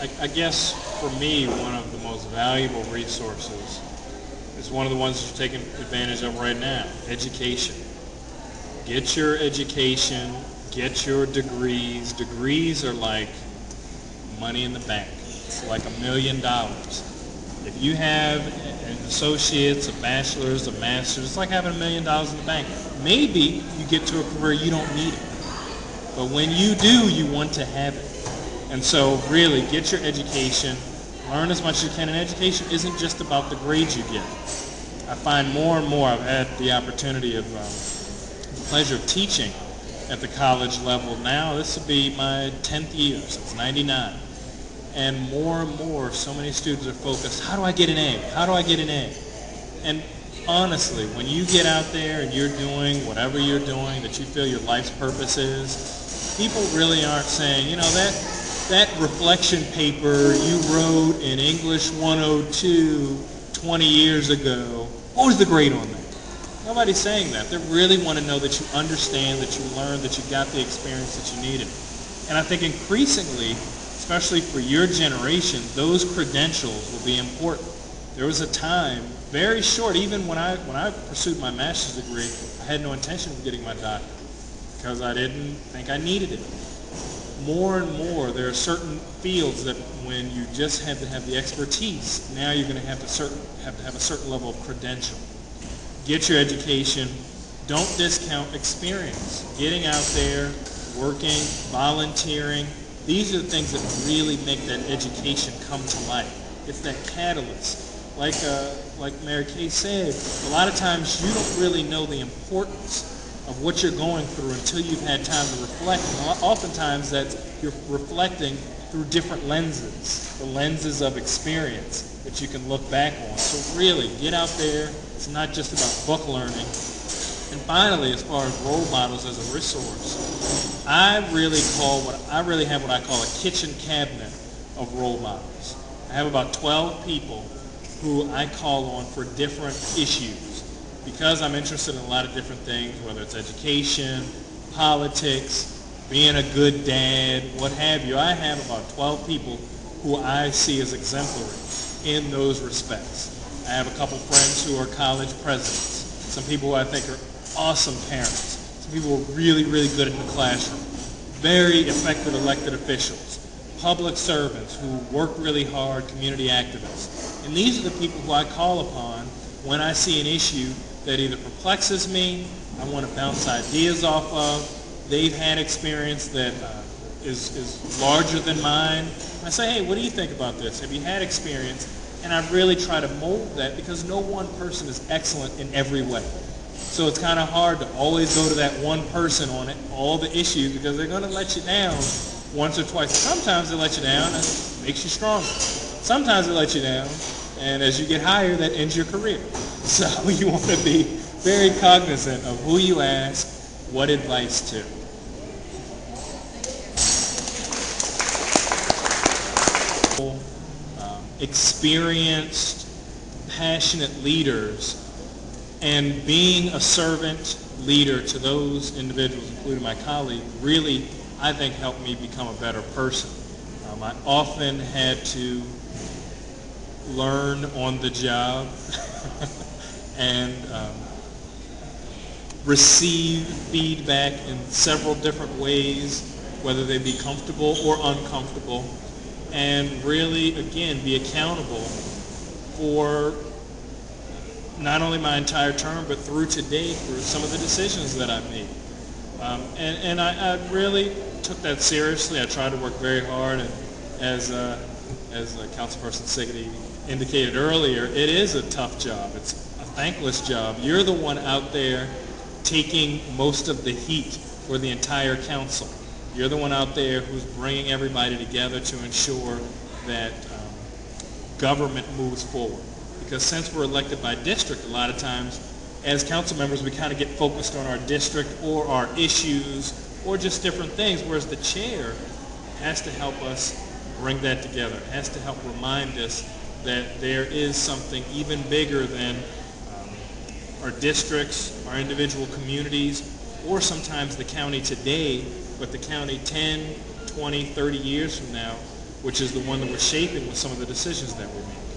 I guess for me, one of the most valuable resources is one of the ones you're taking advantage of right now, education. Get your education, get your degrees. Degrees are like money in the bank. It's like $1 million. If you have an associate's, a bachelor's, a master's, it's like having $1 million in the bank. Maybe you get to a career you don't need it. But when you do, you want to have it. And so really, get your education, learn as much as you can. And education isn't just about the grades you get. I find more and more, I've had the opportunity of, the pleasure of teaching at the college level now. This will be my 10th year since '99. And more, so many students are focused, how do I get an A? How do I get an A? And honestly, when you get out there and you're doing whatever you're doing that you feel your life's purpose is, people really aren't saying, you know, that reflection paper you wrote in English 102 20 years ago, what was the grade on that? Nobody's saying that. They really want to know that you understand, that you learned, that you got the experience that you needed. And I think increasingly, especially for your generation, those credentials will be important. There was a time, very short, even when I pursued my master's degree, I had no intention of getting my doctorate because I didn't think I needed it. More and more, there are certain fields that when you just have to have the expertise, now you're going to have to have a certain level of credential. Get your education. Don't discount experience. Getting out there, working, volunteering. These are the things that really make that education come to life. It's that catalyst. Like Mary Kay said, a lot of times you don't really know the importance of what you're going through until you've had time to reflect. And oftentimes you're reflecting through different lenses, the lenses of experience that you can look back on. So really, get out there. It's not just about book learning. And finally, as far as role models as a resource, I really have what I call a kitchen cabinet of role models. I have about 12 people who I call on for different issues. Because I'm interested in a lot of different things, whether it's education, politics, being a good dad, what have you. I have about 12 people who I see as exemplary in those respects. I have a couple friends who are college presidents, some people who I think are awesome parents, some people who are really, really good in the classroom, very effective elected officials, public servants who work really hard, community activists. And these are the people who I call upon when I see an issue that either perplexes me, I want to bounce ideas off of, they've had experience that is larger than mine. And I say, hey, what do you think about this? Have you had experience? And I really try to mold that because no one person is excellent in every way. So it's kind of hard to always go to that one person on it, all the issues, because they're going to let you down once or twice. Sometimes they let you down and it makes you stronger. Sometimes they let you down, and as you get higher, that ends your career. So you want to be very cognizant of who you ask what advice to. Experienced, passionate leaders, and being a servant leader to those individuals, including my colleague, really, I think, helped me become a better person. I often had to learn on the job and receive feedback in several different ways, whether they be comfortable or uncomfortable, and really, again, be accountable for not only my entire term, but through today, for some of the decisions that I've made. And I really took that seriously. I tried to work very hard, and as Councilperson Siggety indicated earlier, it is a tough job. It's a thankless job. You're the one out there taking most of the heat for the entire council. You're the one out there who's bringing everybody together to ensure that government moves forward. Because since we're elected by district, a lot of times as council members we kind of get focused on our district or our issues or just different things, whereas the chair has to help us bring that together, has to help remind us that there is something even bigger than our districts, our individual communities, or sometimes the county today, but the county 10, 20, 30 years from now, which is the one that we're shaping with some of the decisions that we make.